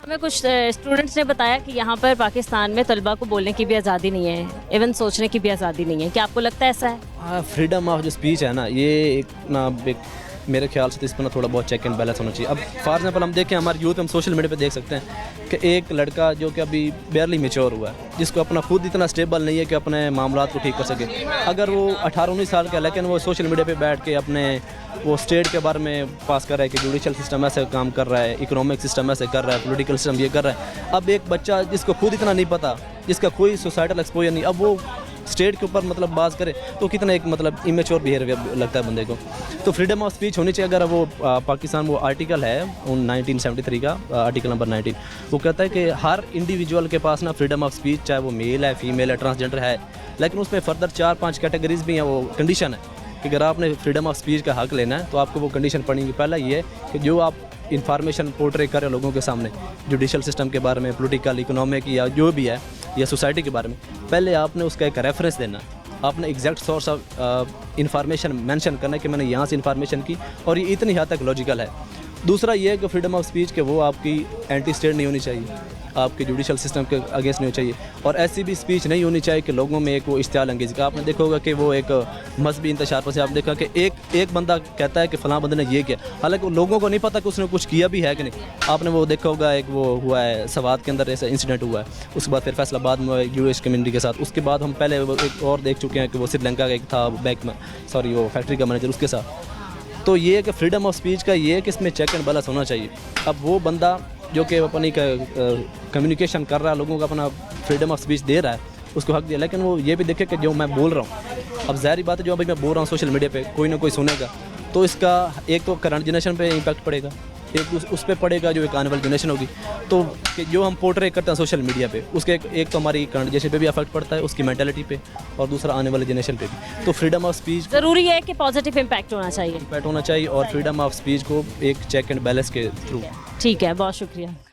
हमें कुछ स्टूडेंट्स ने बताया कि यहाँ पर पाकिस्तान में तलबा को बोलने की भी आज़ादी नहीं है, इवन सोचने की भी आज़ादी नहीं है। क्या आपको लगता है ऐसा है? हाँ, फ्रीडम ऑफ जो स्पीच है ना, ये एक मेरे ख्याल से तो इस पर ना थोड़ा बहुत चेक एंड बैलेंस होना चाहिए। अब फॉर एग्जांपल हम देखें, हमारे यूथ हम सोशल मीडिया पे देख सकते हैं कि एक लड़का जो कि अभी बेयरली मैच्योर हुआ है, जिसको अपना खुद इतना स्टेबल नहीं है कि अपने मामलात को ठीक कर सके, अगर वो 18-19 साल का है लेकिन वो सोशल मीडिया पे बैठ के अपने वो स्टेट के बारे में पास कर रहा है कि जुडिशल सिस्टम ऐसे काम कर रहा है, इकोनॉमिक सिस्टम ऐसे कर रहा है, पॉलिटिकल सिस्टम ये कर रहा है। अब एक बच्चा जिसको खुद इतना नहीं पता, जिसका कोई सोसाइटल एक्सपोजर नहीं, अब वो स्टेट के ऊपर मतलब बात करे तो कितना एक मतलब इमेच्योर बिहेवियर लगता है बंदे को। तो फ्रीडम ऑफ स्पीच होनी चाहिए। अगर वो पाकिस्तान वो आर्टिकल है 1973 का आर्टिकल नंबर 19, वो कहता है कि हर इंडिविजुअल के पास ना फ्रीडम ऑफ स्पीच, चाहे वो मेल है, फीमेल है, ट्रांसजेंडर है, लेकिन उसमें फर्दर 4-5 कैटेगरीज भी हैं, वो कंडीशन है कि अगर आपने फ्रीडम ऑफ स्पीच का हक लेना है तो आपको वो कंडीशन पड़ेगी। पहला ये है कि जो आप इंफॉर्मेशन पोर्ट्रे करें लोगों के सामने जुडिशल सिस्टम के बारे में, पॉलिटिकल, इकोनॉमिक या जो भी है, या सोसाइटी के बारे में, पहले आपने उसका एक रेफरेंस देना, आपने exact source of information mention करना है कि मैंने यहाँ से इंफॉर्मेशन की और ये इतनी हद तक लॉजिकल है। दूसरा ये है कि फ्रीडम ऑफ स्पीच के वो आपकी एंटी स्टेट नहीं होनी चाहिए, आपके जुडिशल सिस्टम के अगेंस्ट नहीं होनी चाहिए, और ऐसी भी स्पीच नहीं होनी चाहिए कि लोगों में एक वो इश्तियाल अंगेज़ी का। आपने देखा होगा कि वो एक मजहबी इंतशार पर से आप देखा कि एक बंदा कहता है कि फ़लाँ बंदे ने ये किया, हालांकि लोगों को नहीं पता कि उसने कुछ किया भी है कि नहीं। आपने वो देखा होगा, एक वो हुआ है सवात के अंदर ऐसा इंसिडेंट हुआ है, उसके बाद फिर फैसलाबाद में यूएस कम्युनिटी के साथ, उसके बाद हम पहले एक और देख चुके हैं कि वो श्रीलंका का एक था बैंक में, सॉरी वो फैक्ट्री का मैनेजर, उसके साथ। तो ये है कि फ्रीडम ऑफ स्पीच का ये है कि इसमें चेक एंड बैलेंस होना चाहिए। अब वो बंदा जो कि अपनी कम्युनिकेशन कर रहा है, लोगों को अपना फ्रीडम ऑफ स्पीच दे रहा है, उसको हक दिया, लेकिन वो ये भी देखे कि जो मैं बोल रहा हूँ, अब ज़ाहिर बात है जो अभी मैं बोल रहा हूँ सोशल मीडिया पे कोई ना कोई सुनेगा, तो इसका एक तो करंट जनरेशन पे इम्पैक्ट पड़ेगा, एक उस पर पड़ेगा जो एक आने वाली जनरेशन होगी। तो कि जो हम पोर्ट्रे करते हैं सोशल मीडिया पे, उसके एक तो हमारी करंट जनरेशन पे भी अफेक्ट पड़ता है, उसकी मेंटालिटी पे, और दूसरा आने वाली जनरेशन पे भी। तो फ्रीडम ऑफ स्पीच ज़रूरी है कि पॉजिटिव इम्पैक्ट होना चाहिए। इम्पैक्ट होना चाहिए, और फ्रीडम ऑफ स्पीच को एक चेक एंड बैलेंस के थ्रू। ठीक है, बहुत शुक्रिया।